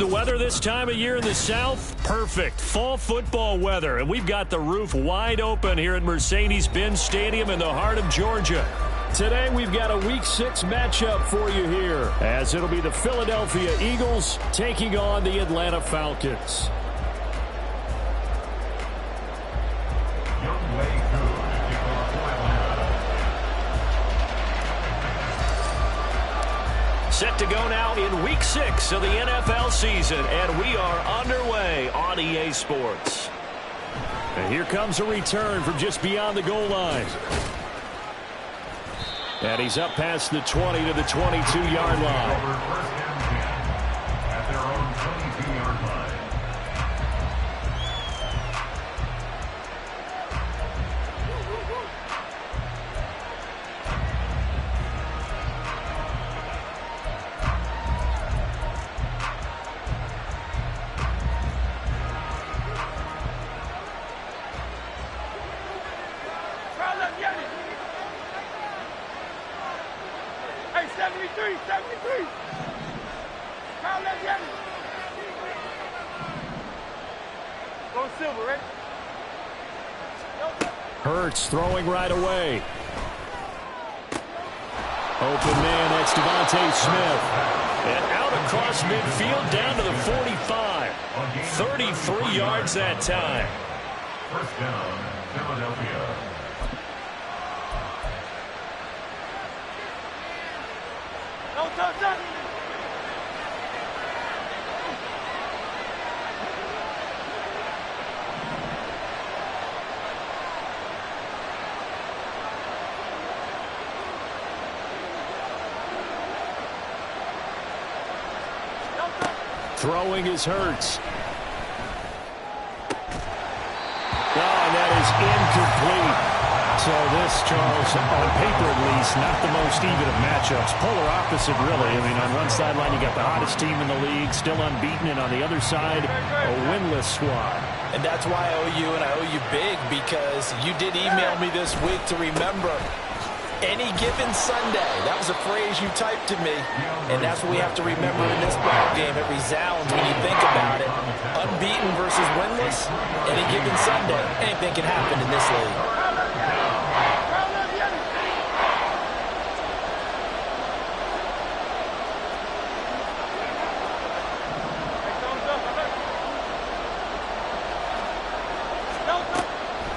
the weather this time of year in the South? Perfect. Fall football weather. And we've got the roof wide open here at Mercedes-Benz Stadium in the heart of Georgia. Today we've got a Week 6 matchup for you here, as it'll be the Philadelphia Eagles taking on the Atlanta Falcons. Set to go now in Week 6 of the NFL season, and we are underway on EA Sports. And here comes a return from just beyond the goal line. And he's up past the 20 to the 22-yard line. At their own 22-yard line. Hurts throwing right away. Open man, that's Devontae Smith. And out across midfield down to the 45. 33 yards that time. First down, Philadelphia. Throwing is Hurts. Oh, and that is incomplete. So this, Charles, on paper at least, not the most even of matchups. Polar opposite, really. I mean, on one sideline, you got the hottest team in the league, still unbeaten, and on the other side, a winless squad. And that's why I owe you, and I owe you big, because you did email me this week to remember any given Sunday. That was a phrase you typed to me, and that's what we have to remember in this ball game. It resounds when you think about it. Unbeaten versus winless, any given Sunday. Anything can happen in this league.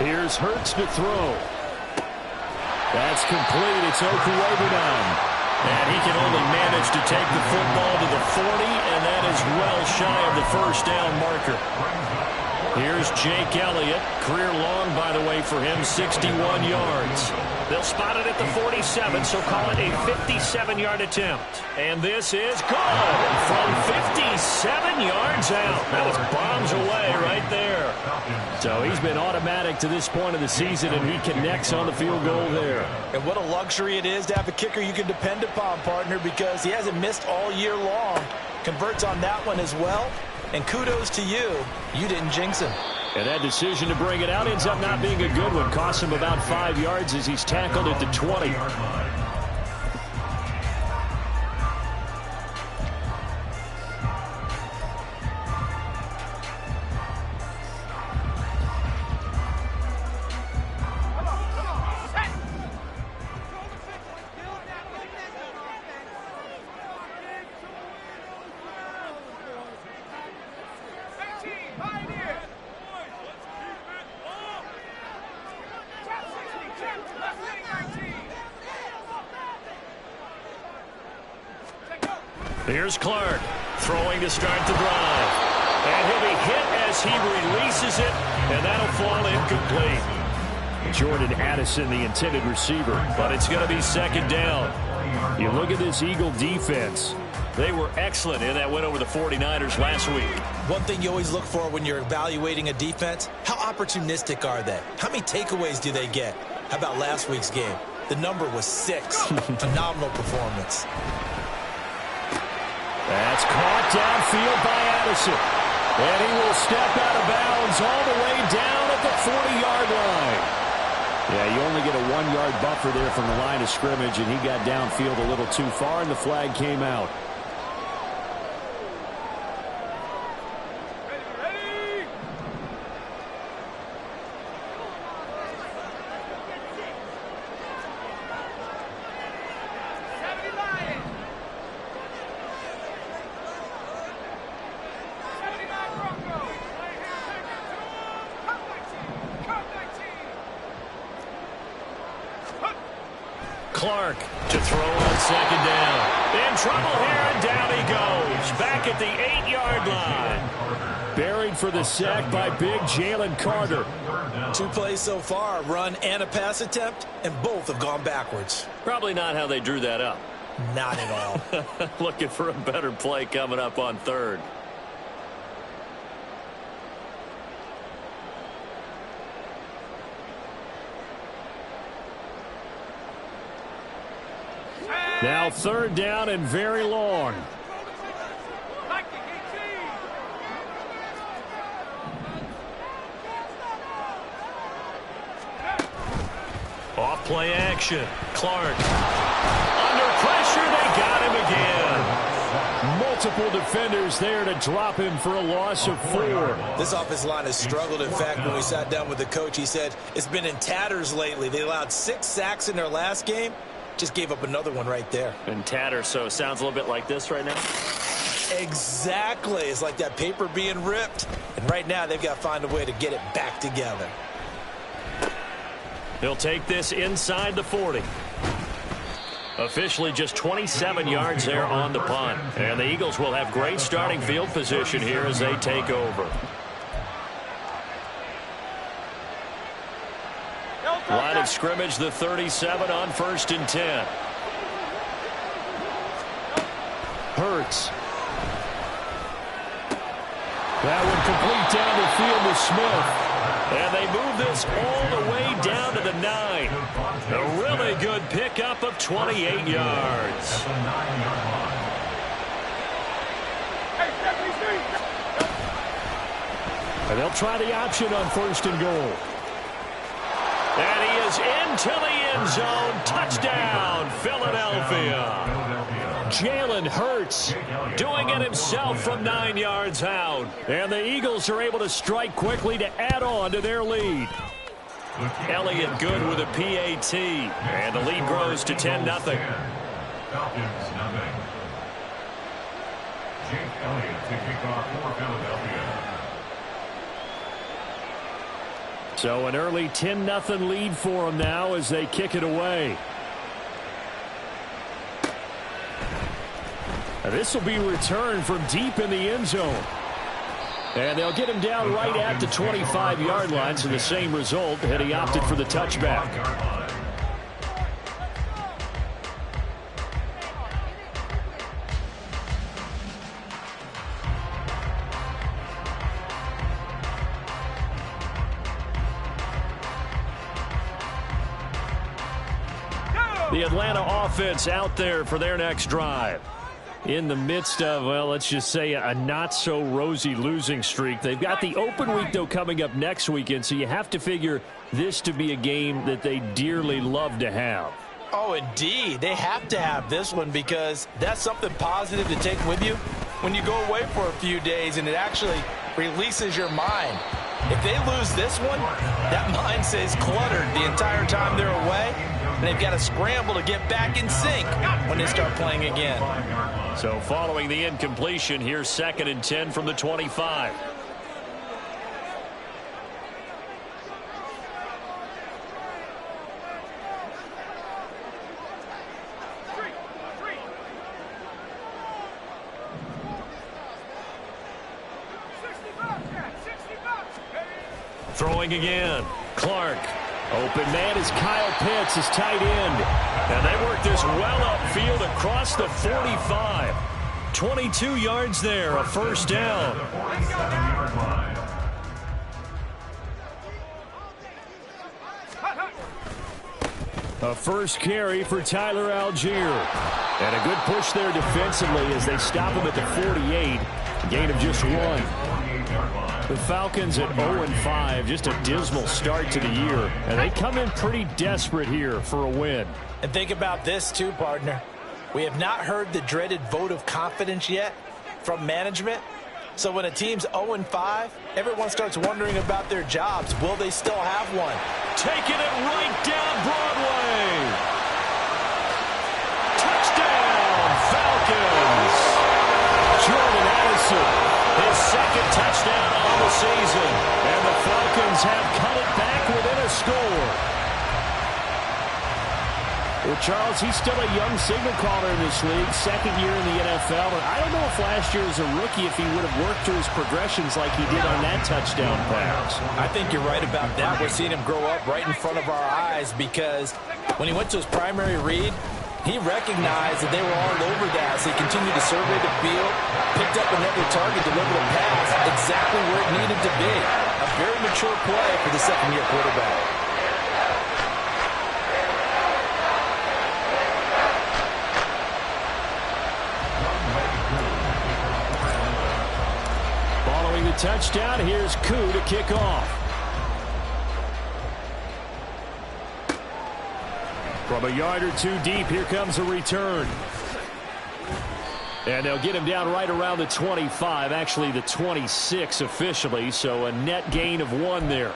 Here's Hurts to throw. That's complete. It's Okuwebunam. And he can only manage to take the football to the 40, and that is well shy of the first down marker. Here's Jake Elliott. Career long, by the way, for him, 61 yards. They'll spot it at the 47, so call it a 57-yard attempt. And this is good from 57 yards out. That was bombs away right there. So he's been automatic to this point of the season, and he connects on the field goal there. And what a luxury it is to have a kicker you can depend upon, partner, because he hasn't missed all year long. Converts on that one as well. And kudos to you. You didn't jinx him. And that decision to bring it out ends up not being a good one. Costs him about 5 yards as he's tackled at the 20. Here's Clark throwing to start the drive. And he'll be hit as he releases it, and that'll fall incomplete. Jordan Addison, the intended receiver, but it's going to be second down. You look at this Eagle defense. They were excellent in that win over the 49ers last week. One thing you always look for when you're evaluating a defense, how opportunistic are they? How many takeaways do they get? How about last week's game? The number was 6. Phenomenal performance. That's caught downfield by Addison. And he will step out of bounds all the way down at the 40-yard line. Yeah, you only get a 1-yard buffer there from the line of scrimmage, and he got downfield a little too far, and the flag came out. Clark to throw on second down. In trouble here, and down he goes. Back at the 8-yard line. Buried for the sack by big Jalen Carter. 2 plays so far, a run and a pass attempt, and both have gone backwards. Probably not how they drew that up. Not at all. Looking for a better play coming up on third. Now third down and very long. Off play action. Clark. Under pressure, they got him again. Multiple defenders there to drop him for a loss of 4. This offensive line has struggled. In fact, when we sat down with the coach, he said it's been in tatters lately. They allowed 6 sacks in their last game. Just gave up another one right there. And tatters, so it sounds a little bit like this right now? Exactly. It's like that paper being ripped. And right now, they've got to find a way to get it back together. He'll take this inside the 40. Officially just 27 yards there on the punt. And the Eagles will have great starting field position here as they take over. Line of scrimmage, the 37 on 1st and 10. Hurts. That one complete down the field to Smith. And they move this all the way down to the 9. A really good pickup of 28 yards. And they'll try the option on 1st and goal. And he is into the end zone. Touchdown, Philadelphia. Jalen Hurts doing it himself from 9 yards out. And the Eagles are able to strike quickly to add on to their lead. Elliott good with a PAT. And the lead grows to 10-0. Falcons nothing. Jake Elliott to kick off for Philadelphia. So an early 10-0 lead for them now as they kick it away. This will be returned from deep in the end zone. And they'll get him down right at the 25-yard line, so the same result, and he opted for the touchback. The Atlanta offense out there for their next drive. In the midst of, well, let's just say a not-so-rosy losing streak. They've got the open week, though, coming up next weekend, so you have to figure this to be a game that they dearly love to have. Oh, indeed. They have to have this one because that's something positive to take with you when you go away for a few days, and it actually releases your mind. If they lose this one, that mind stays cluttered the entire time they're away, and they've got to scramble to get back in sync when they start playing again. So following the incompletion, here's 2nd and 10 from the 25. Throwing again. Clark. Open man is Kyle Pitts, his tight end. And they work this well upfield across the 45. 22 yards there, a first down. A first carry for Tyler Algier. And a good push there defensively as they stop him at the 48. Gain of just 1. The Falcons at 0-5, just a dismal start to the year. And they come in pretty desperate here for a win. And think about this too, partner. We have not heard the dreaded vote of confidence yet from management. So when a team's 0-5, everyone starts wondering about their jobs. Will they still have one? Taking it right down Broadway. Touchdown, Falcons. Jordan Addison. His second touchdown on the season. And the Falcons have cut it back within a score. Well, Charles, he's still a young signal caller in this league, second year in the NFL. And I don't know if last year as a rookie, if he would have worked through his progressions like he did on that touchdown pass. I think you're right about that. We're seeing him grow up right in front of our eyes because when he went to his primary read, he recognized that they were all over that, so he continued to survey the field, picked up another target, delivered a pass exactly where it needed to be. A very mature play for the second-year quarterback. Following the touchdown, here's Koo to kick off. From a yard or two deep, here comes a return. And they'll get him down right around the 25, actually the 26 officially, so a net gain of 1 there.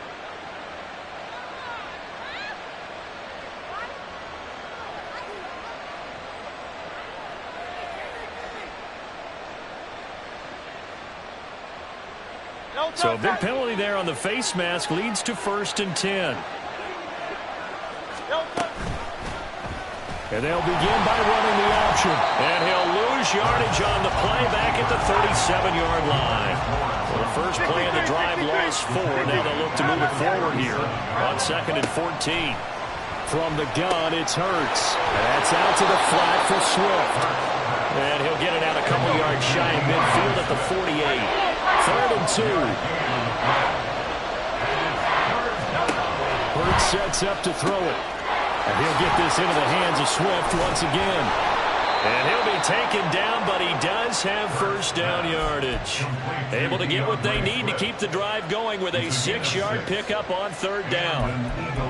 So a big penalty there on the face mask leads to 1st and 10. And they'll begin by running the option. And he'll lose yardage on the play back at the 37-yard line. Well, the first play of the drive lost 4. Now they'll look to move it forward here on 2nd and 14. From the gun, it's Hurts. And that's out to the flat for Swift. And he'll get it out a couple yards shy of midfield at the 48. 3rd and 2. Hurts sets up to throw it. And he'll get this into the hands of Swift once again. And he'll be taken down, but he does have first down yardage. Able to get what they need to keep the drive going with a 6-yard pickup on 3rd down.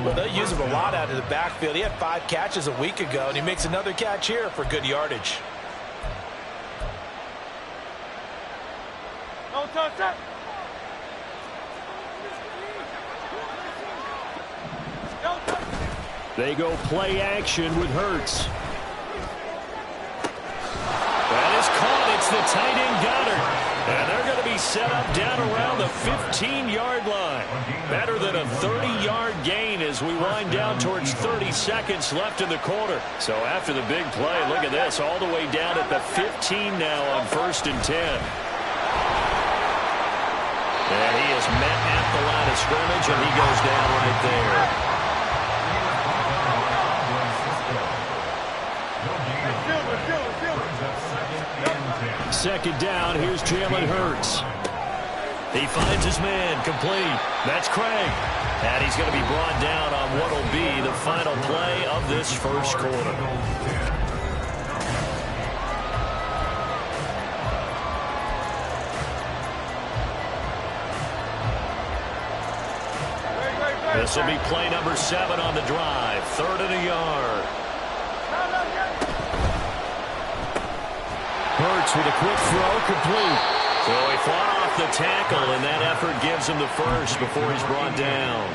Well, they use him a lot out of the backfield. He had 5 catches a week ago, and he makes another catch here for good yardage. Don't touch that. They go play action with Hurts. That is caught. It's the tight end Goddard. And they're going to be set up down around the 15-yard line. Better than a 30-yard gain as we wind down towards 30 seconds left in the quarter. So after the big play, look at this, all the way down at the 15 now on 1st and 10. And he is met at the line of scrimmage, and he goes down right there. Second down, here's Jalen Hurts. He finds his man, complete. That's Craig. And he's going to be brought down on what will be the final play of this first quarter. This will be play number 7 on the drive. 3rd and a yard. Hurts with a quick throw, complete. So he fought off the tackle, and that effort gives him the first before he's brought down.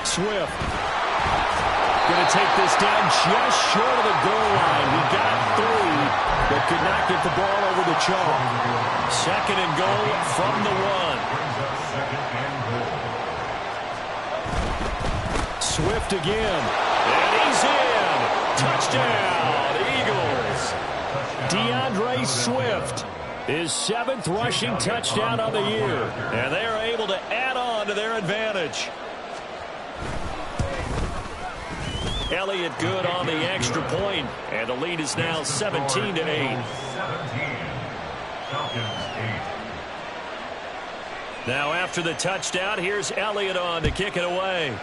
Swift. Going to take this down just short of the goal line. He got 3, but could not get the ball over the chalk. 2nd and goal from the 1. Swift again, and he's in. Touchdown, Eagles. DeAndre Swift, his 7th rushing touchdown of the year, and they are able to add on to their advantage. Elliott good on the extra point, and the lead is now 17-8. Now after the touchdown, here's Elliott on to kick it away.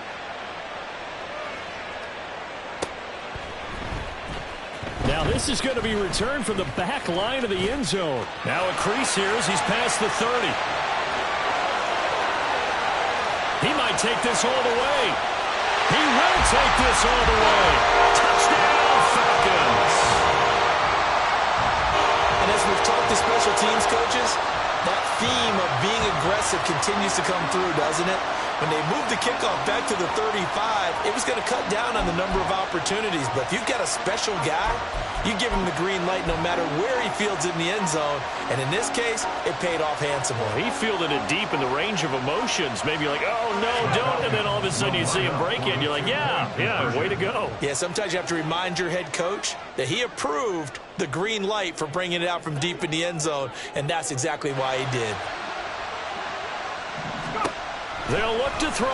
Now this is going to be returned from the back line of the end zone. Now a crease here as he's past the 30. He might take this all the way. He will take this all the way. Touchdown, Falcons. And as we've talked to special teams coaches, that theme of being aggressive aggressive continues to come through, doesn't it? When they moved the kickoff back to the 35, it was going to cut down on the number of opportunities. But if you've got a special guy, you give him the green light no matter where he fields it in the end zone. And in this case, it paid off handsomely. He fielded it deep in the range of emotions. Maybe you're like, oh, no, don't. And then all of a sudden you see him break it. And you're like, yeah, way to go. Yeah, sometimes you have to remind your head coach that he approved the green light for bringing it out from deep in the end zone. And that's exactly why he did. They'll look to throw.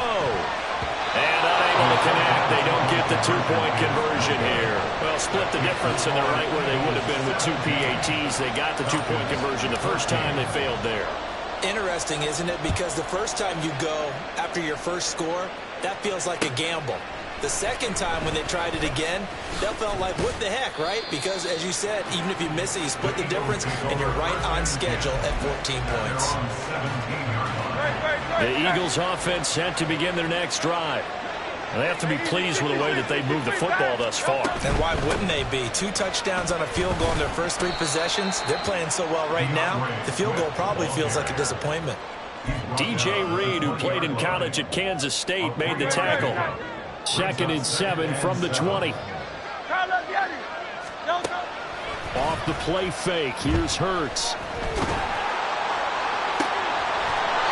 And unable to connect. They don't get the two-point conversion here. Well, split the difference, and they're right where they would have been with two PATs. They got the two-point conversion the first time. They failed there. Interesting, isn't it? Because the first time you go after your first score, that feels like a gamble. The second time when they tried it again, that felt like, what the heck, right? Because, as you said, even if you miss it, you split the difference, and you're right on schedule at 14 points. The Eagles offense set to begin their next drive. They have to be pleased with the way that they moved the football thus far. And why wouldn't they be? 2 touchdowns on a field goal in their first 3 possessions. They're playing so well right now, the field goal probably feels like a disappointment. DJ Reed, who played in college at Kansas State, made the tackle. 2nd and 7 from the 20. Off the play fake. Here's Hurts.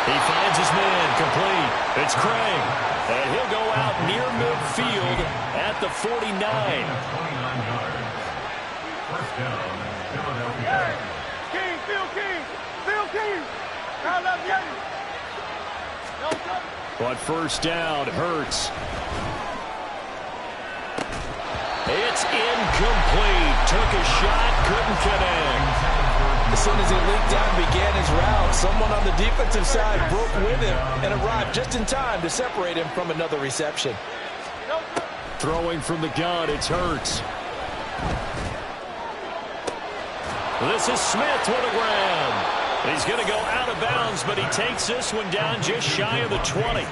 He finds his man complete. It's Craig. And he'll go out near midfield at the 49. First down, Philadelphia. But first down, Hurts. It's incomplete. Took a shot, couldn't connect. As soon as he leaked out and began his route, someone on the defensive side broke with him and arrived just in time to separate him from another reception. Throwing from the gun, it's Hurts. This is Smith with a grab. He's going to go out of bounds, but he takes this one down just shy of the 20.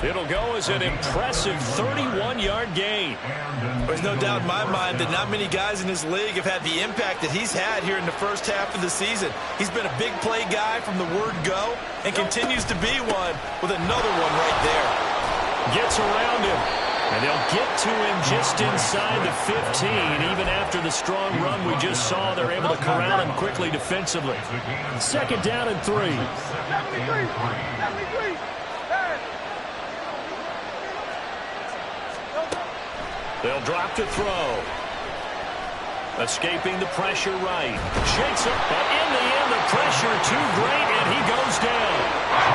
It'll go as an impressive 31-yard gain. There's no doubt in my mind that not many guys in this league have had the impact that he's had here in the first half of the season. He's been a big play guy from the word go and continues to be one with another one right there. Gets around him, and they'll get to him just inside the 15. Even after the strong run we just saw, they're able to corral him quickly defensively. 2nd down and 3. They'll drop to throw. Escaping the pressure right. Shakes it, but in the end, the pressure too great, and he goes down.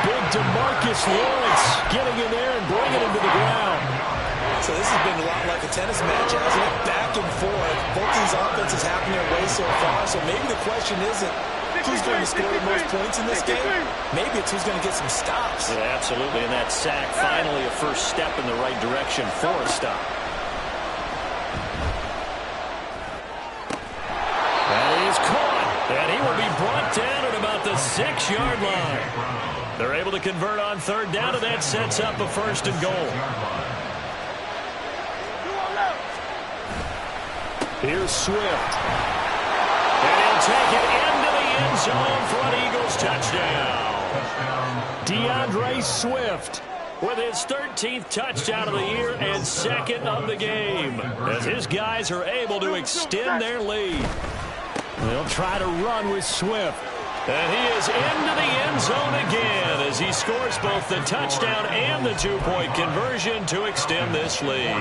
Big DeMarcus Lawrence getting in there and bringing him to the ground. So this has been a lot like a tennis match, hasn't it? Back and forth. Both these offenses having their way so far, so maybe the question isn't who's going to score the most points in this game. Maybe it's who's going to get some stops. Yeah, absolutely, and that sack finally a first step in the right direction for a stop. And he's caught, and he will be brought down at about the 6-yard line. They're able to convert on 3rd down, and that sets up a 1st and goal. Here's Swift. And he'll take it into the end zone for an Eagles touchdown. DeAndre Swift with his 13th touchdown of the year and 2nd of the game, as his guys are able to extend their lead. They'll try to run with Swift. And he is into the end zone again as he scores both the touchdown and the 2-point conversion to extend this lead.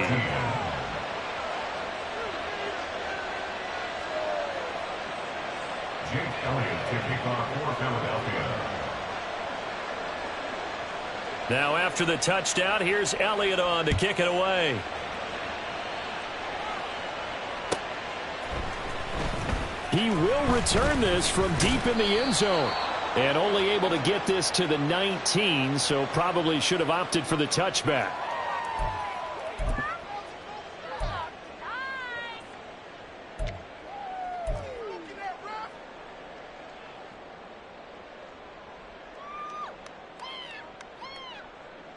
Jake Elliott to kick off for Philadelphia. Now after the touchdown, here's Elliott on to kick it away. He will return this from deep in the end zone. And only able to get this to the 19, so probably should have opted for the touchback.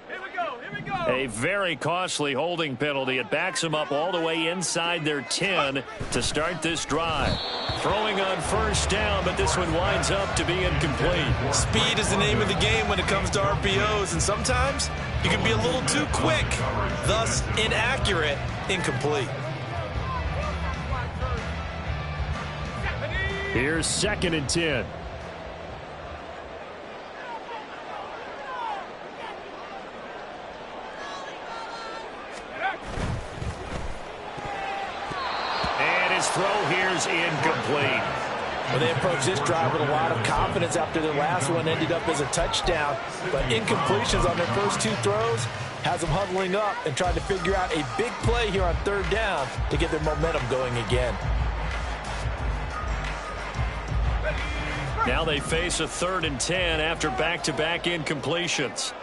Here we go. A very costly holding penalty. It backs them up all the way inside their 10 to start this drive. Throwing on first down, but this one winds up to be incomplete. Speed is the name of the game when it comes to RPOs, and sometimes you can be a little too quick, thus inaccurate, incomplete. Here's 2nd and 10. And his throw here's incomplete. Well, they approached this drive with a lot of confidence after their last one ended up as a touchdown. But incompletions on their first 2 throws has them huddling up and trying to figure out a big play here on 3rd down to get their momentum going again. Now they face a 3rd and 10 after back-to-back incompletions.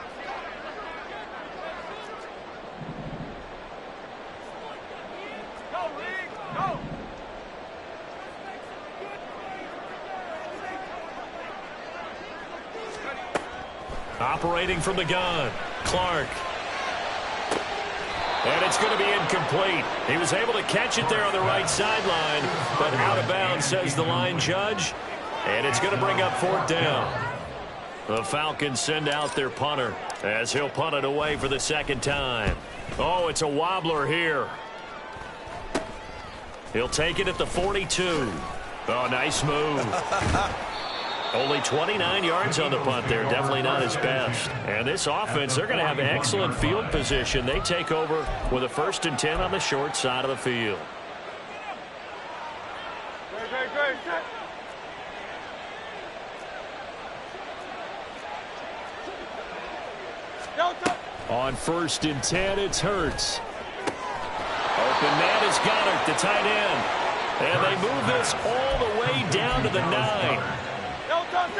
Operating from the gun, Clark. And it's going to be incomplete. He was able to catch it there on the right sideline, but out of bounds, says the line judge. And it's going to bring up 4th down. The Falcons send out their punter as he'll punt it away for the 2nd time. Oh, it's a wobbler here. He'll take it at the 42. Oh, nice move. Only 29 yards on the punt there. Definitely not his best. And this offense, they're going to have excellent field position. They take over with a 1st and 10 on the short side of the field. On 1st and 10, it's Hurts. Open man is Goddard, the tight end. And they move this all the way down to the 9.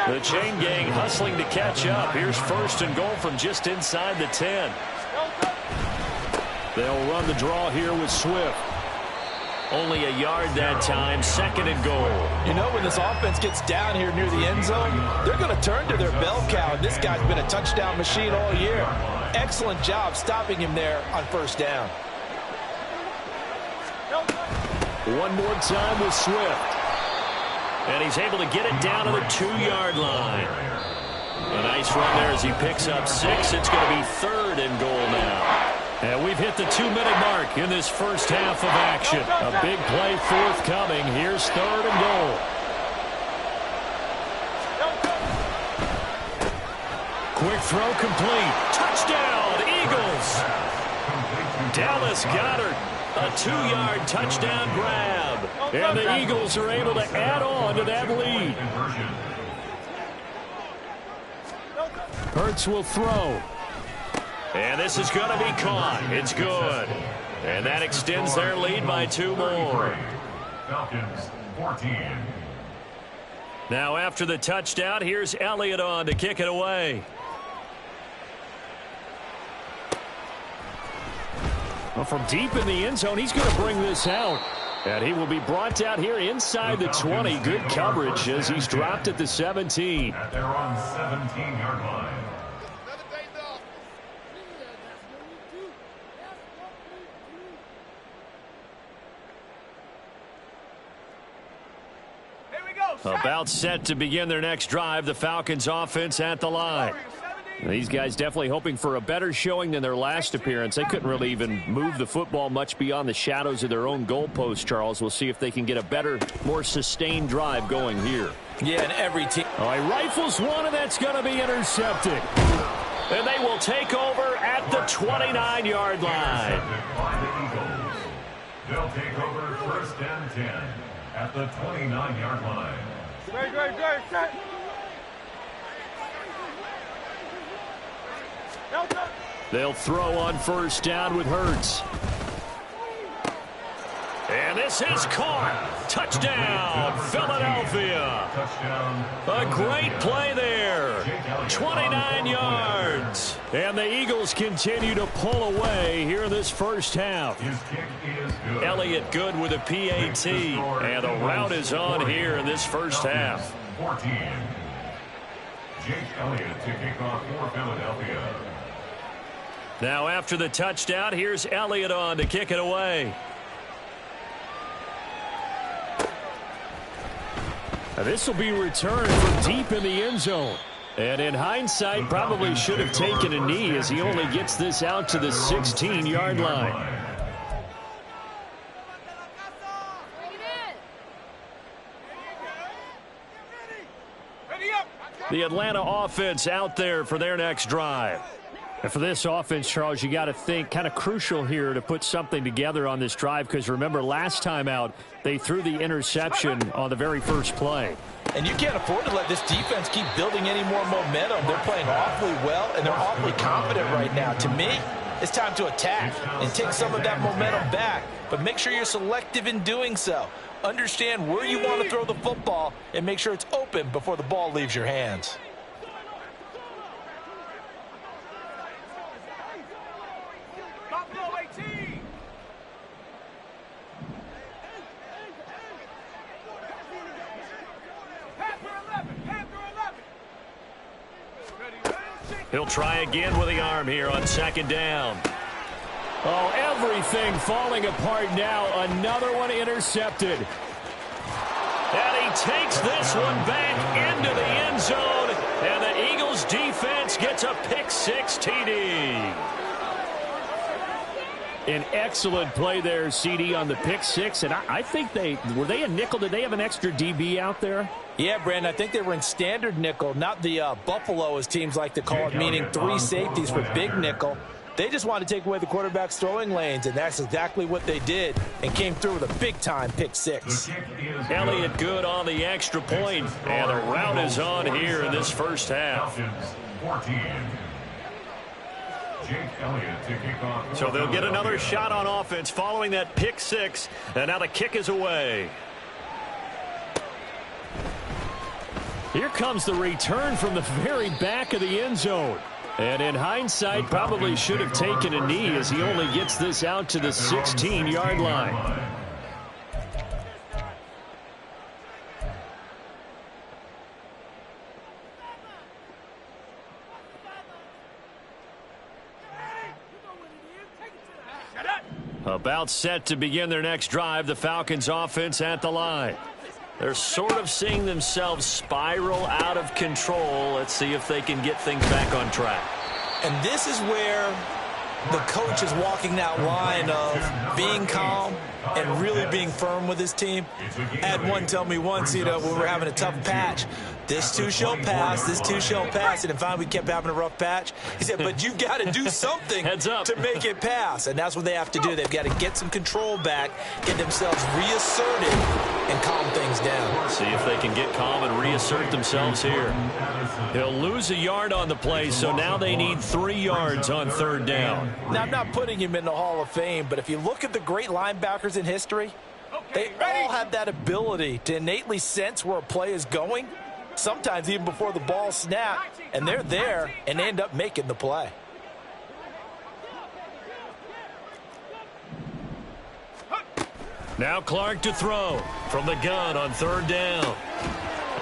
The chain gang hustling to catch up. Here's 1st and goal from just inside the 10. They'll run the draw here with Swift. Only a yard that time, 2nd and goal. You know, when this offense gets down here near the end zone, they're going to turn to their bell cow. And this guy's been a touchdown machine all year. Excellent job stopping him there on 1st down. One more time with Swift. And he's able to get it down to the 2-yard line. A nice run there as he picks up 6. It's going to be 3rd and goal now. And we've hit the 2-minute mark in this first half of action. A big play forthcoming. Here's 3rd and goal. Quick throw complete. Touchdown, Eagles. Dallas Goedert, a 2-yard touchdown grab. And the Eagles are able to add on to that lead. Hurts will throw. And this is going to be caught. It's good. And that extends their lead by 2 more. Falcons 14. Now after the touchdown, here's Elliott on to kick it away. Well, from deep in the end zone, he's going to bring this out. And he will be brought out here inside the 20. Good coverage as he's dropped at the 17. At their own 17-yard line. About set to begin their next drive. The Falcons offense at the line. These guys definitely hoping for a better showing than their last appearance. They couldn't really even move the football much beyond the shadows of their own goalpost, Charles. We'll see if they can get a better, more sustained drive going here. Yeah, and every team. Oh, he rifles one, and that's going to be intercepted. And they will take over at the 29-yard line. By the Eagles. They'll take over 1st and 10 at the 29-yard line. Great, set. They'll throw on 1st down with Hurts. And this is caught. Touchdown, Philadelphia. A great play there. 29 yards. And the Eagles continue to pull away here in this first half. His kick is good. Elliott good with a PAT. And the route is on here in this first half. 14. Jake Elliott to kick off for Philadelphia. Now after the touchdown, here's Elliott on to kick it away. This will be returned from deep in the end zone. And in hindsight, probably should have taken a knee as he only gets this out to the 16-yard line. The Atlanta offense out there for their next drive. And for this offense, Charles, you got to think kind of crucial here to put something together on this drive because remember last time out they threw the interception on the very first play. And you can't afford to let this defense keep building any more momentum. They're playing awfully well, and they're awfully confident right now. To me, it's time to attack and take some of that momentum back. But make sure you're selective in doing so. Understand where you want to throw the football and make sure it's open before the ball leaves your hands. He'll try again with the arm here on second down. Oh, everything falling apart now. Another one intercepted. And he takes this one back into the end zone. And the Eagles defense gets a pick-6 TD. An excellent play there, CD, on the pick-6. And I think were they a nickel? Did they have an extra DB out there? Yeah, Brandon, I think they were in standard nickel, not the Buffalo, as teams like to call it, meaning 3 safeties for big nickel. They just wanted to take away the quarterback's throwing lanes, and that's exactly what they did and came through with a big-time pick-6. Elliott good on the extra point, and the route is on here in this first half. So they'll get another shot on offense following that pick-6, and now the kick is away. Here comes the return from the very back of the end zone. And in hindsight, probably should have taken a knee as he only gets this out to the 16-yard line. About set to begin their next drive, the Falcons offense at the line. They're sort of seeing themselves spiral out of control. Let's see if they can get things back on track. And this is where the coach is walking that line of being calm and really being firm with his team. I had one tell me once, when we were having a tough patch, this too shall pass, this too shall pass. And finally we kept having a rough patch. He said, but you got to do something to make it pass. And that's what they have to do. They've got to get some control back, get themselves reasserted, and calm things down. See if they can get calm and reassert themselves here. He'll lose a yard on the play, so now they need 3 yards on third down. Now, I'm not putting him in the Hall of Fame, but if you look at the great linebackers in history, they all have that ability to innately sense where a play is going, sometimes even before the ball snapped, and they're there and end up making the play. Now Clark to throw from the gun on third down.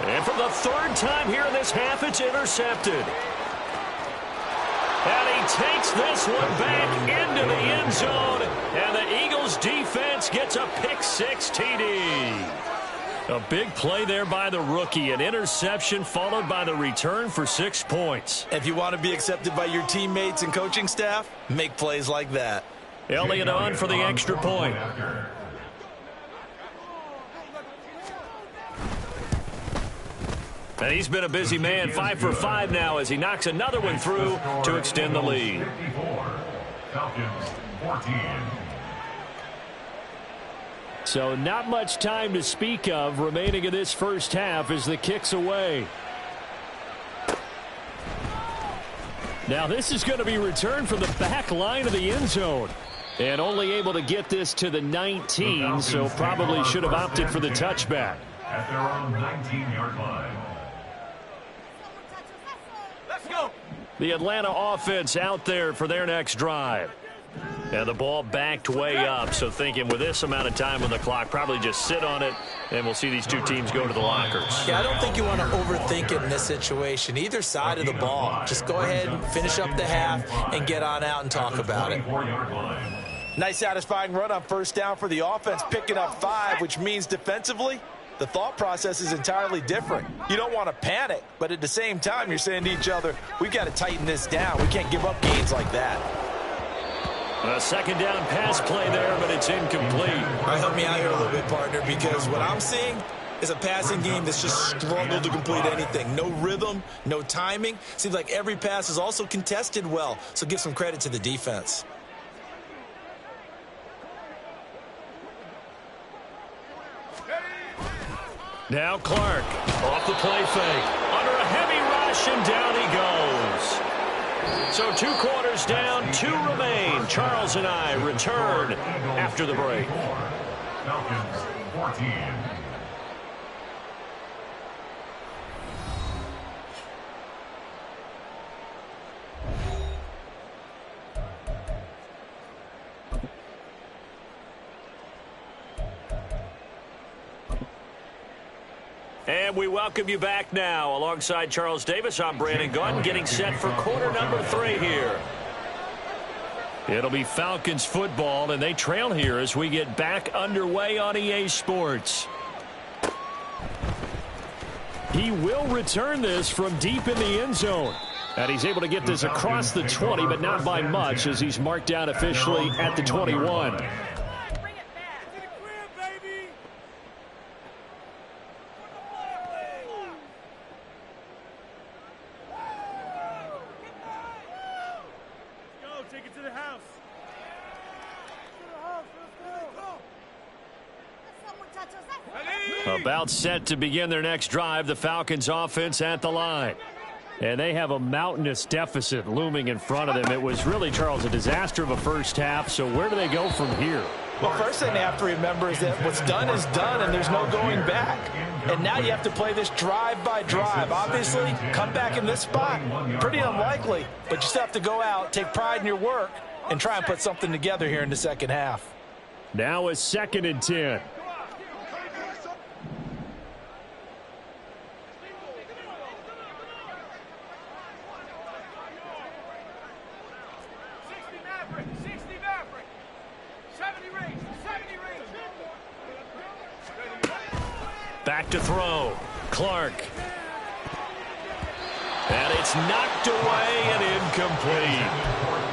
And for the third time here in this half, it's intercepted. And he takes this one back into the end zone. And the Eagles defense gets a pick-6 TD. A big play there by the rookie. An interception followed by the return for 6 points. If you want to be accepted by your teammates and coaching staff, make plays like that. Elliott on for the extra point. And he's been a busy man, 5 for 5 now as he knocks another one through to extend the lead. Falcons 14. So not much time to speak of remaining in this first half as the kick's away. Now this is going to be returned from the back line of the end zone. And only able to get this to the 19, so probably should have opted for the touchback. At their own 19-yard line. The Atlanta offense out there for their next drive. And the ball backed way up, so thinking with this amount of time on the clock, probably just sit on it And we'll see these two teams go to the lockers. Yeah, I don't think you want to overthink it in this situation. Either side of the ball. Just go ahead and finish up the half and get on out and talk about it. Nice satisfying run on first down for the offense, picking up 5, which means defensively, the thought process is entirely different. You don't want to panic, but at the same time, you're saying to each other, we've got to tighten this down. We can't give up gains like that. A second down pass play there, but it's incomplete. All right, help me out here a little bit, partner, because what I'm seeing is a passing game that's just struggled to complete anything. No rhythm, no timing. Seems like every pass is also contested well, so give some credit to the defense. Now Clark off the play fake. Under a heavy rush, and down he goes. So 2 quarters down, 2 remain. Charles and I return after the break. Falcons 14. And we welcome you back now. Alongside Charles Davis, I'm Brandon Gaudin, getting set for quarter number 3 here. It'll be Falcons football, and they trail here as we get back underway on EA Sports. He will return this from deep in the end zone. And he's able to get this across the 20, but not by much, as he's marked down officially at the 21. About set to begin their next drive, the Falcons offense at the line. And they have a mountainous deficit looming in front of them. It was really, Charles, a disaster of a first half. So where do they go from here? Well, first thing they have to remember is that what's done is done, and there's no going back. And now you have to play this drive by drive. Obviously, come back in this spot, pretty unlikely. But you still have to go out, take pride in your work, and try and put something together here in the second half. Now a 2nd and 10. Back to throw. Clark. And it's knocked away and incomplete.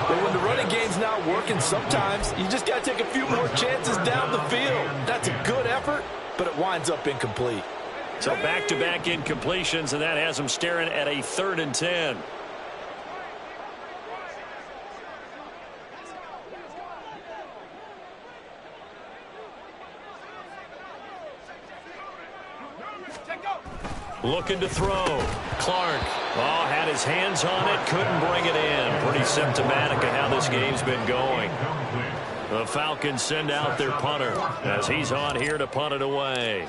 But when the running game's not working, sometimes you just got to take a few more chances down the field. That's a good effort, but it winds up incomplete. So back-to-back incompletions, and that has them staring at a 3rd and 10. Looking to throw. Clark. Oh, had his hands on it. Couldn't bring it in. Pretty symptomatic of how this game's been going. The Falcons send out their punter as he's on here to punt it away.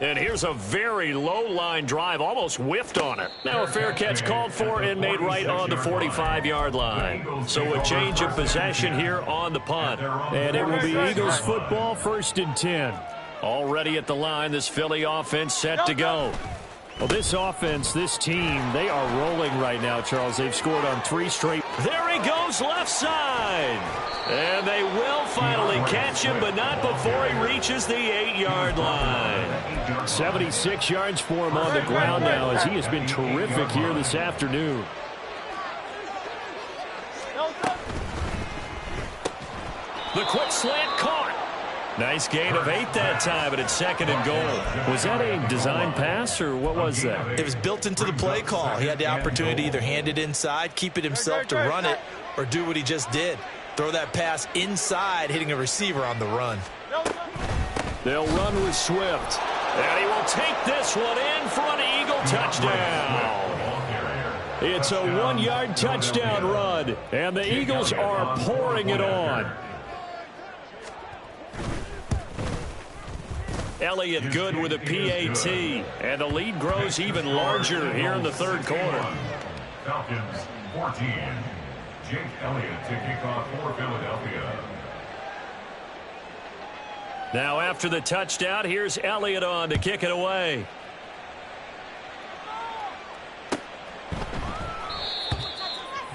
And here's a very low-line drive. Almost whiffed on it. Now a fair catch called for and made right on the 45-yard line. So a change of possession here on the punt. And it will be Eagles football, 1st and 10. Already at the line, this Philly offense set to go. Well, this offense, this team, they are rolling right now, Charles. They've scored on 3 straight. There he goes, left side. And they will finally catch him, but not before he reaches the 8-yard line. 76 yards for him on the ground now, as he has been terrific here this afternoon. The quick slant caught. Nice gain of 8 that time, but it's 2nd and goal. Was that a design pass, or what was that? It was built into the play call. He had the opportunity to either hand it inside, keep it himself to run it, or do what he just did. Throw that pass inside, hitting a receiver on the run. They'll run with Swift. And he will take this one in for an Eagle touchdown. It's a 1-yard touchdown run, and the Eagles are pouring it on. Elliott good with a PAT, and the lead grows even larger here in the 3rd quarter. Falcons 14. Jake Elliott to kick off for Philadelphia. Now after the touchdown, here's Elliott on to kick it away.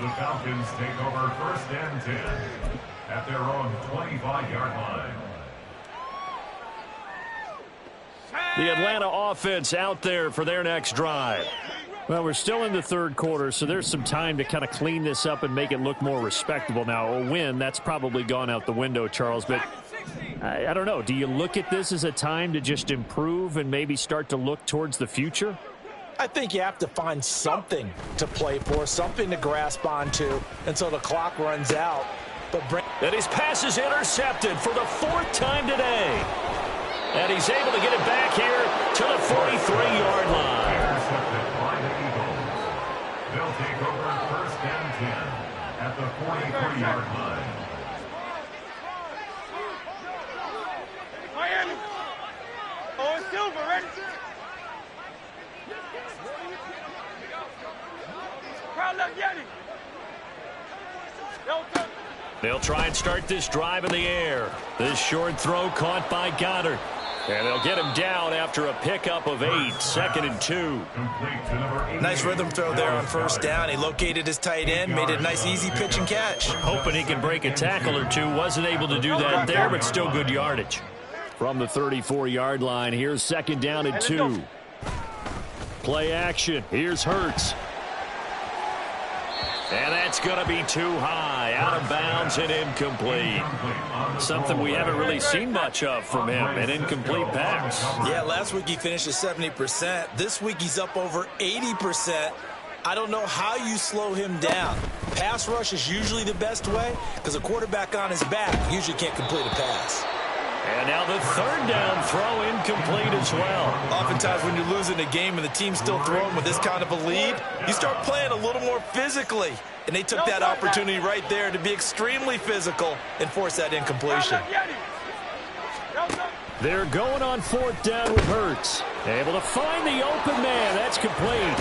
The Falcons take over 1st and 10 at their own 25-yard line. The Atlanta offense out there for their next drive. Well, we're still in the third quarter, so there's some time to kind of clean this up and make it look more respectable. Now, a win, that's probably gone out the window, Charles, but I don't know. Do you look at this as a time to just improve and maybe start to look towards the future? I think you have to find something to play for, something to grasp onto until the clock runs out. And his pass is intercepted for the 4th time today. And he's able to get it back here to the 43-yard line. Intercepted by the Eagles. They'll take over 1st and 10 at the 43-yard line. Miami. Oh, it's Silver, ready? Crowd left Yeti. They'll try and start this drive in the air. This short throw caught by Goddard. And they'll get him down after a pickup of 8, 2nd and 2. Nice rhythm throw there on 1st down. He located his tight end, made it a nice easy pitch and catch. Hoping he can break a tackle or two. Wasn't able to do that there, but still good yardage. From the 34-yard line, here's 2nd down and 2. Play action. Here's Hurts. And that's going to be too high, out of bounds and incomplete. Something we haven't really seen much of from him, an incomplete pass. Yeah, last week he finished at 70%. This week he's up over 80%. I don't know how you slow him down. Pass rush is usually the best way because a quarterback on his back usually can't complete a pass. And now the 3rd down throw incomplete as well. Oftentimes when you're losing a game and the team's still throwing with this kind of a lead, you start playing a little more physically. And they took that opportunity right there to be extremely physical and force that incompletion. They're going on 4th down with Hurts. Able to find the open man. That's complete.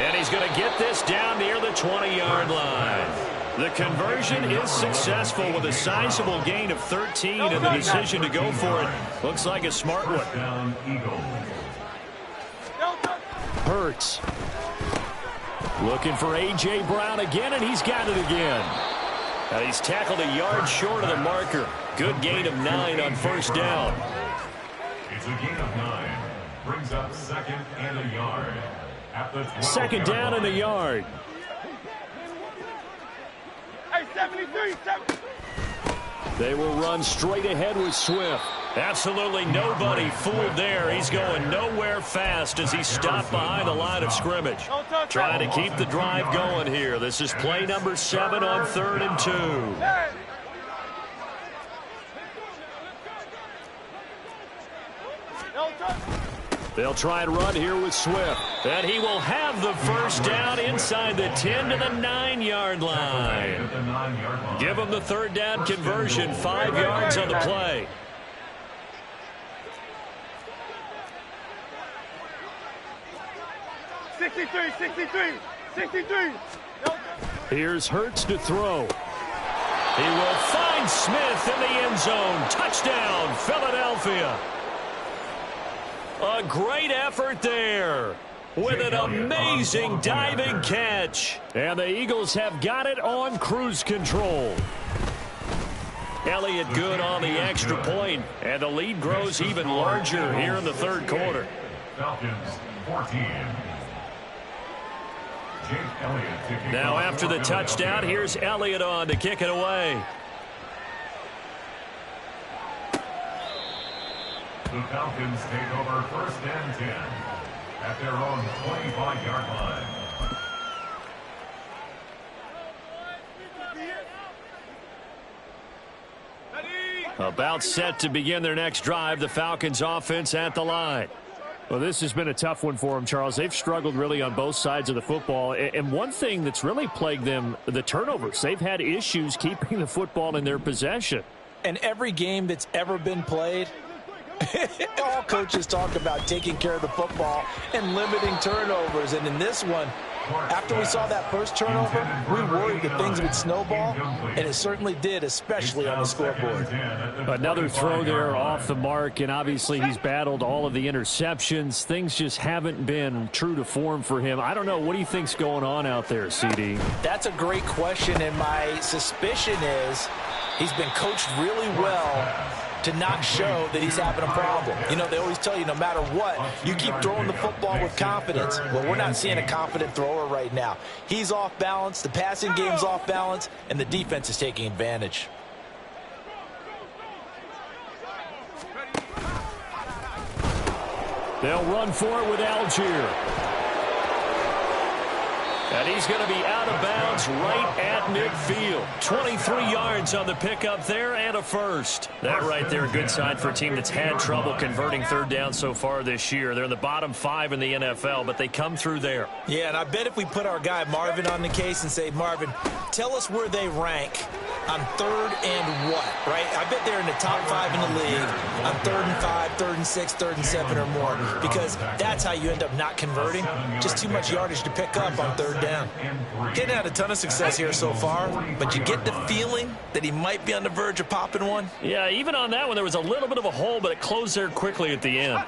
And he's going to get this down near the 20-yard line. The conversion is successful with a sizable gain of 13 and the decision to go for it. Looks like a smart one. Hurts. Looking for A.J. Brown again, and he's got it again. And he's tackled a yard short of the marker. Good gain of 9 on 1st down. It's a gain of 9. Brings up 2nd and a yard. At the 2nd down and a yard. Hey, 73, 70. They will run straight ahead with Swift. Absolutely nobody fooled there. He's going nowhere fast as he stopped behind the line of scrimmage. Trying to keep the drive going here. This is play number 7 on 3rd and 2. They'll try and run here with Swift. And he will have the 1st down inside the 10 to the 9-yard line. Give him the 3rd down conversion, 5 yards on the play. Here's Hurts to throw. He will find Smith in the end zone. Touchdown, Philadelphia. A great effort there with an amazing diving catch. And the Eagles have got it on cruise control. Elliott good on the extra point, and the lead grows even larger here in the 3rd quarter. Falcons 14. Now after the touchdown, here's Elliott on to kick it away. The Falcons take over 1st and 10 at their own 25-yard line. About set to begin their next drive, the Falcons offense at the line. Well, this has been a tough one for them, Charles. They've struggled really on both sides of the football. And one thing that's really plagued them, the turnovers. They've had issues keeping the football in their possession. And every game that's ever been played, all coaches talk about taking care of the football and limiting turnovers. And in this one, After we saw that first turnover, we worried that things would snowball, and it certainly did, especially on the scoreboard. Another throw there off the mark, and obviously he's battled all of the interceptions. Things just haven't been true to form for him. I don't know. What do you think's going on out there, CD? That's a great question, and my suspicion is he's been coached really well to not show that he's having a problem. You know, they always tell you no matter what, you keep throwing the football with confidence. Well, we're not seeing a confident thrower right now. He's off balance, the passing game's off balance, and the defense is taking advantage. They'll run for it with Algier. And he's going to be out of bounds right at midfield. 23 yards on the pickup there and a first. That right there, good sign for a team that's had trouble converting third down so far this year. They're in the bottom 5 in the NFL, but they come through there. Yeah, and I bet if we put our guy Marvin on the case and say, Marvin, tell us where they rank on third and what, right? I bet they're in the top 5 in the league on 3rd and 5, 3rd and 6, 3rd and 7 or more, because that's how you end up not converting. Just too much yardage to pick up on third down. Getting had a ton of success here so far, but you get the feeling that he might be on the verge of popping one. Yeah, even on that one, there was a little bit of a hole, but it closed there quickly at the end.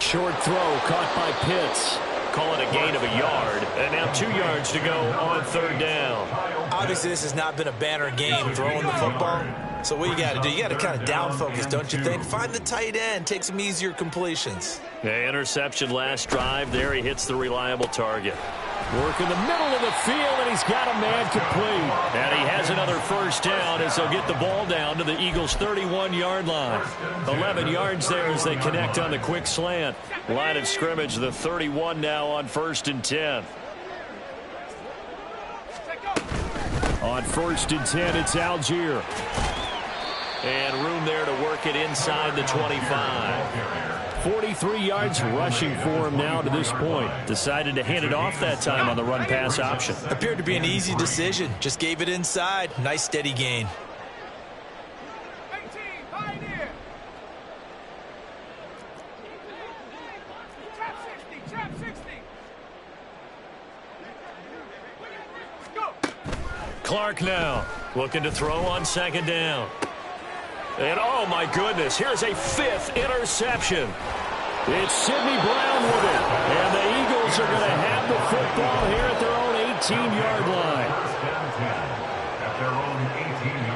Short throw caught by Pitts. Call it a gain of a yard, and now 2 yards to go on third down. Obviously, this has not been a banner game throwing the football. So what you got to do, you got to kind of down focus, don't you think? Find the tight end, take some easier completions. Yeah, interception last drive. There he hits the reliable target. Work in the middle of the field, and he's got a man complete. And he has another first down as they'll get the ball down to the Eagles' 31-yard line. 11 yards there as they connect on the quick slant. Line of scrimmage, the 31 now on 1st and 10. On 1st and 10, it's Algier. And room there to work it inside the 25. 43 yards rushing for him now to this point. Decided to hand it off that time on the run-pass option. Appeared to be an easy decision. Just gave it inside. Nice steady gain. 18, Pioneer. Trap 60. Go. Clark now looking to throw on 2nd down. And, oh, my goodness, here's a 5th interception. It's Sidney Brown with it. And the Eagles are going to have the football here at their own 18-yard line.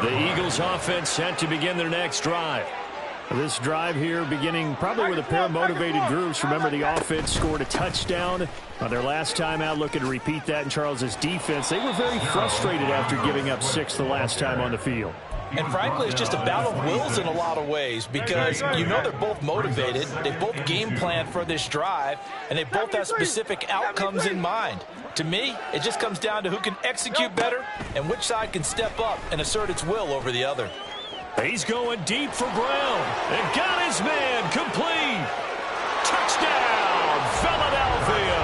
The Eagles offense set to begin their next drive. This drive here beginning probably with a pair of motivated groups. Remember, the offense scored a touchdown on their last time out. Looking to repeat that in Charles's defense. They were very frustrated after giving up 6 the last time on the field. And frankly, it's just a battle of wills in a lot of ways because you know they're both motivated. They both game planned for this drive, and they both have specific outcomes in mind. To me, it just comes down to who can execute better and which side can step up and assert its will over the other. He's going deep for Brown. And got his man complete. Touchdown, Philadelphia.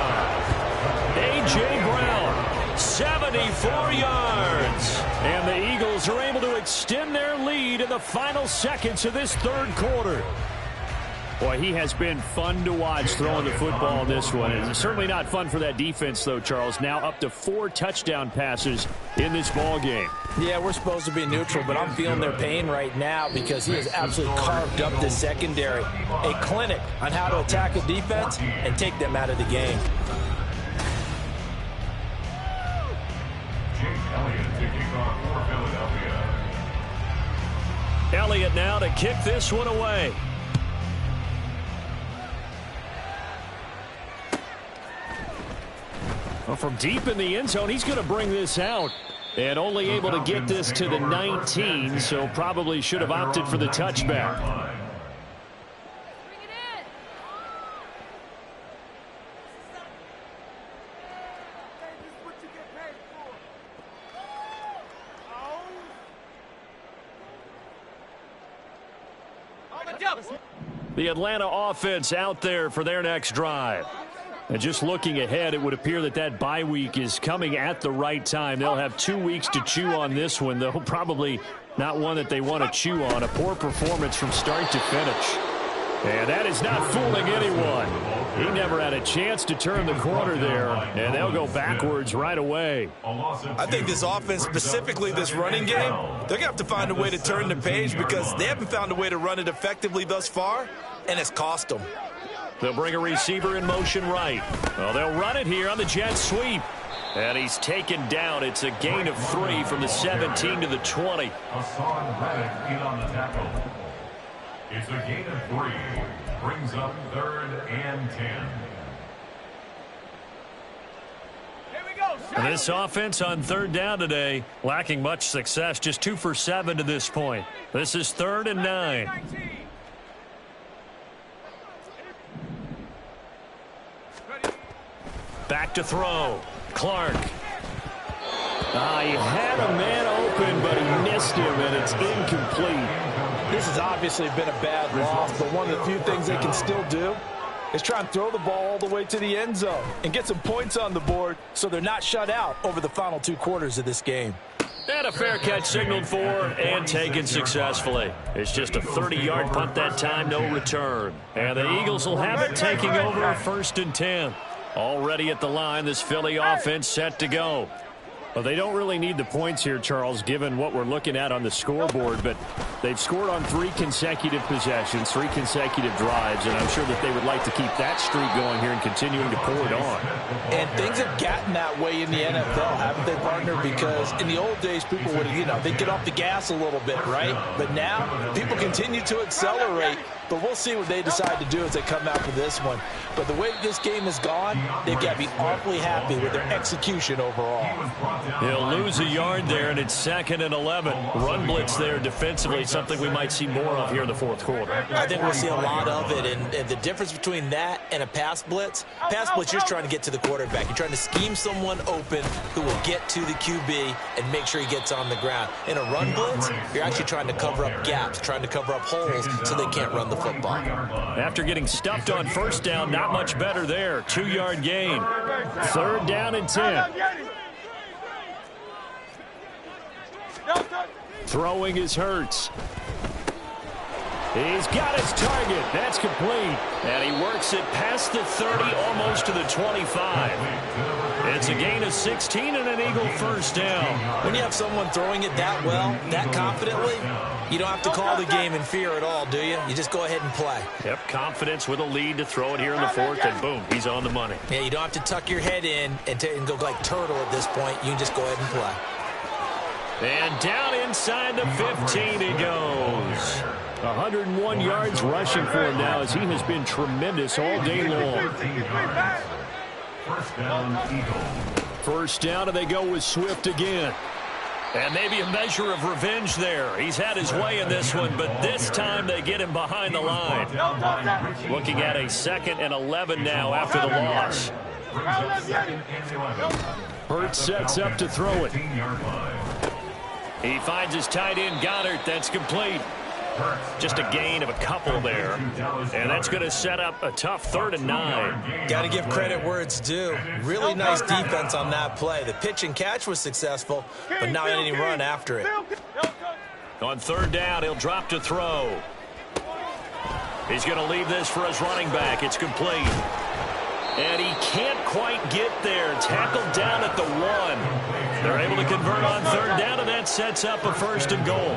A.J. Brown, 74 yards. And the Eagles are able to extend their lead in the final seconds of this 3rd quarter. Boy, he has been fun to watch throwing the football in this one. It's certainly not fun for that defense, though, Charles. Now up to 4 touchdown passes in this ball game. Yeah, we're supposed to be neutral, but I'm feeling their pain right now because he has absolutely carved up the secondary. A clinic on how to attack a defense and take them out of the game. Elliott now to kick this one away. Well, from deep in the end zone, he's going to bring this out. And only able to get this to the 19, so probably should have opted for the touchback. The Atlanta offense out there for their next drive. And just looking ahead, it would appear that that bye week is coming at the right time. They'll have 2 weeks to chew on this one, though probably not one that they want to chew on. A poor performance from start to finish. And that is not fooling anyone. He never had a chance to turn the corner there, and they'll go backwards right away. I think this offense, specifically this running game, they're going to have to find a way to turn the page because they haven't found a way to run it effectively thus far, and it's cost them. They'll bring a receiver in motion right. Well, they'll run it here on the jet sweep. And he's taken down. It's a gain of 3 from the 17 to the 20. Hassan Reddick in on the tackle. It's a gain of 3. Brings up 3rd and 10. Here we go. And this offense on 3rd down today, lacking much success. Just 2 for 7 to this point. This is 3rd and 9. 19. Back to throw. Clark. He had a man open, but he missed him, and it's incomplete. This has obviously been a bad loss, but one of the few things they can still do is try and throw the ball all the way to the end zone and get some points on the board so they're not shut out over the final 2 quarters of this game. And a fair catch signaled for and taken successfully. It's just a 30-yard punt that time, no return. And the Eagles will have it taking over 1st and 10. Already at the line, this Philly offense set to go. Well, they don't really need the points here, Charles, given what we're looking at on the scoreboard, but they've scored on 3 consecutive possessions, 3 consecutive drives, and I'm sure that they would like to keep that streak going here and continuing to pour it on. And things have gotten that way in the NFL, haven't they, partner? Because in the old days, people would, they'd get off the gas a little bit, right? But now, people continue to accelerate, but we'll see what they decide to do as they come out for this one. But the way this game has gone, they've got to be awfully happy with their execution overall. He'll lose a yard there, and it's 2nd and 11. Run blitz there defensively, something we might see more of here in the 4th quarter. I think we'll see a lot of it, and the difference between that and a pass blitz, you're just trying to get to the quarterback. You're trying to scheme someone open who will get to the QB and make sure he gets on the ground. In a run blitz, you're actually trying to cover up gaps, trying to cover up holes so they can't run the football. After getting stuffed on 1st down, not much better there. 2-yard gain. 3rd down and 10. Throwing is Hurts. He's got his target. That's complete. And he works it past the 30, almost to the 25. It's a gain of 16 and an Eagle 1st down. When you have someone throwing it that well, that confidently, you don't have to call the game in fear at all, do you? You just go ahead and play. Yep, confidence with a lead to throw it here in the 4th, and boom, he's on the money. Yeah, you don't have to tuck your head in and go like turtle at this point. You can just go ahead and play. And down inside the 15 he goes. 101 yards rushing for him now as he has been tremendous all day long. 1st down, Eagles. 1st down, and they go with Swift again. And maybe a measure of revenge there. He's had his way in this one, but this time they get him behind the line. Looking at a 2nd and 11 now after the loss. Hurts sets up to throw it. He finds his tight end, Goddard. That's complete. Just a gain of a couple there. And that's going to set up a tough 3rd and 9. Got to give credit where it's due. Really nice defense on that play. The pitch and catch was successful, but not any run after it. On 3rd down, he'll drop to throw. He's going to leave this for his running back. It's complete. And he can't quite get there. Tackled down at the 1. They're able to convert on 3rd down, and that sets up a 1st and goal.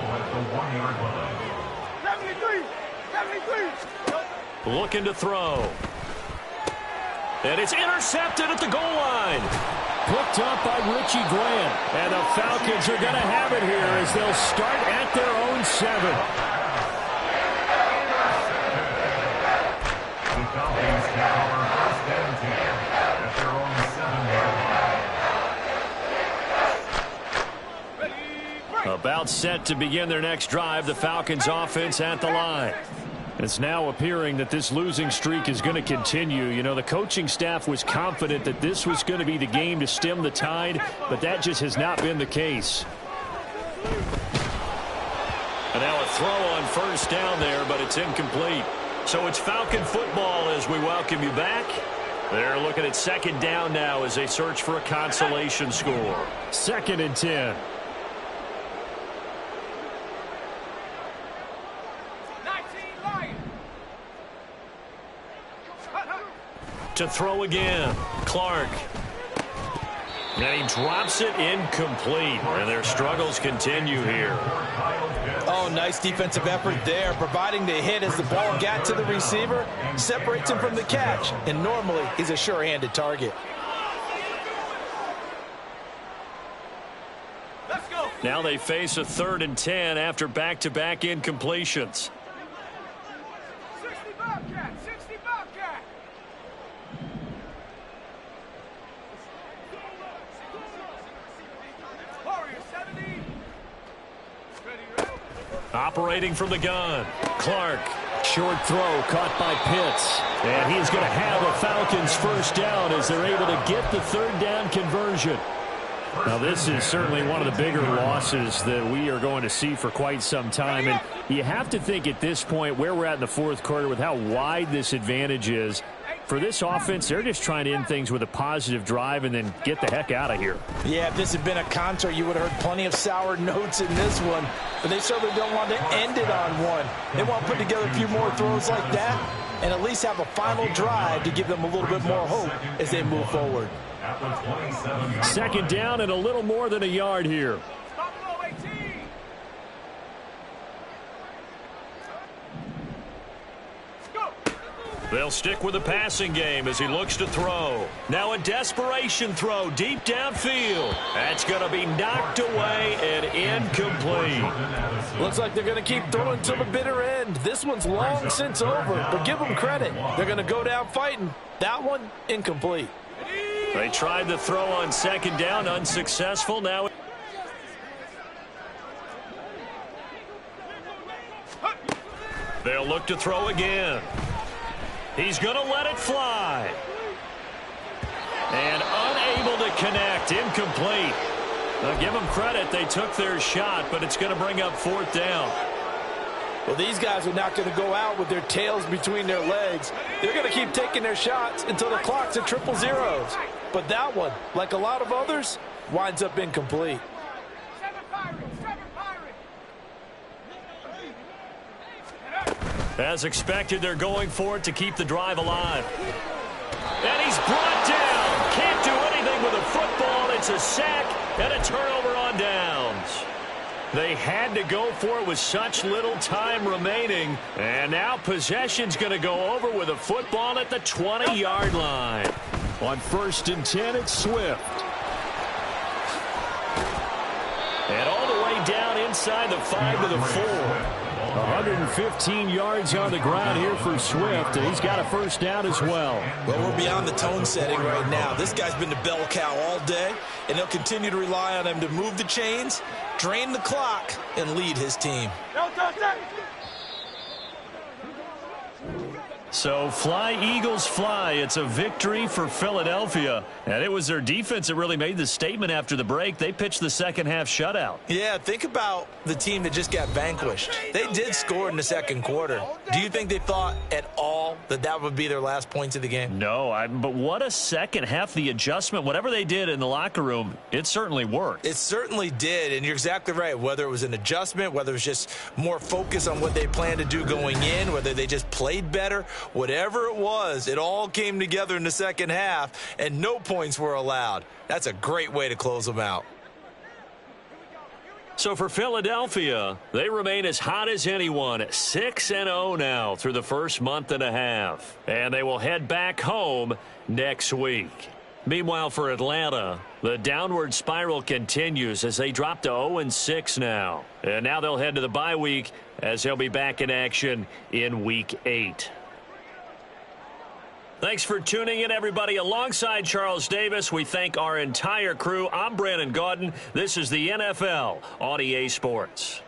73. Looking to throw. And it's intercepted at the goal line. Picked up by Richie Grant. And the Falcons are going to have it here as they'll start at their own 7. The Falcons take over 1st and 10 at their own 7-yard line. About set to begin their next drive, the Falcons offense at the line. It's now appearing that this losing streak is going to continue. You know, the coaching staff was confident that this was going to be the game to stem the tide, but that just has not been the case. And now a throw on 1st down there, but it's incomplete. So it's Falcon football as we welcome you back. They're looking at 2nd down now as they search for a consolation score. 2nd and 10. To throw again. Clark. And he drops it incomplete. And their struggles continue here. Oh, nice defensive effort there, providing the hit as the ball got to the receiver, separates him from the catch, and normally he's a sure-handed target. Let's go. Now they face a 3rd and 10 after back-to-back incompletions. 60 Bobcat, 60 Bobcat. Warrior 70. Ready. Operating from the gun. Clark. Short throw caught by Pitts. And he's going to have a Falcons first down as they're able to get the 3rd down conversion. Now, this is certainly one of the bigger losses that we are going to see for quite some time. And you have to think at this point where we're at in the 4th quarter with how wide this advantage is. For this offense, they're just trying to end things with a positive drive and then get the heck out of here. Yeah, if this had been a concert, you would have heard plenty of sour notes in this one. But they certainly don't want to end it on one. They want to put together a few more throws like that and at least have a final drive to give them a little bit more hope as they move forward. 2nd down and a little more than a yard here. Buffalo 18. Go. They'll stick with the passing game as he looks to throw. Now a desperation throw deep downfield. That's going to be knocked away and incomplete. Looks like they're going to keep throwing to the bitter end. This one's long since over, but give them credit. They're going to go down fighting. That one, incomplete. They tried the throw on 2nd down, unsuccessful. Now they'll look to throw again. He's going to let it fly. And unable to connect, incomplete. Now give them credit, they took their shot, but it's going to bring up 4th down. Well, these guys are not going to go out with their tails between their legs. They're going to keep taking their shots until the clock's at 000. But that one, like a lot of others, winds up incomplete. 7 Pirates, 7 Pirates. As expected, they're going for it to keep the drive alive. And he's brought down. Can't do anything with a football. It's a sack and a turnover on downs. They had to go for it with such little time remaining. And now possession's going to go over with a football at the 20-yard line. On 1st and 10, it's Swift. And all the way down inside the 5 to the 4. 115 yards on the ground here for Swift, and he's got a first down as well. Well, we're beyond the tone setting right now. This guy's been the bell cow all day, and they'll continue to rely on him to move the chains, drain the clock, and lead his team. So fly, Eagles, fly. It's a victory for Philadelphia. And it was their defense that really made the statement after the break. They pitched the second half shutout. Yeah, think about the team that just got vanquished. They did score in the 2nd quarter. Do you think they thought at all that that would be their last points of the game? No, but what a second half. The adjustment, whatever they did in the locker room, it certainly worked. It certainly did, and you're exactly right. Whether it was an adjustment, whether it was just more focus on what they planned to do going in, whether they just played better, whatever it was, it all came together in the second half, and no points were allowed. That's a great way to close them out. So for Philadelphia, they remain as hot as anyone, 6-0 now through the first month and a half. And they will head back home next week. Meanwhile, for Atlanta, the downward spiral continues as they drop to 0-6 now. And now they'll head to the bye week as they'll be back in action in Week 8. Thanks for tuning in, everybody. Alongside Charles Davis, we thank our entire crew. I'm Brandon Gaudin. This is the NFL on EA Sports.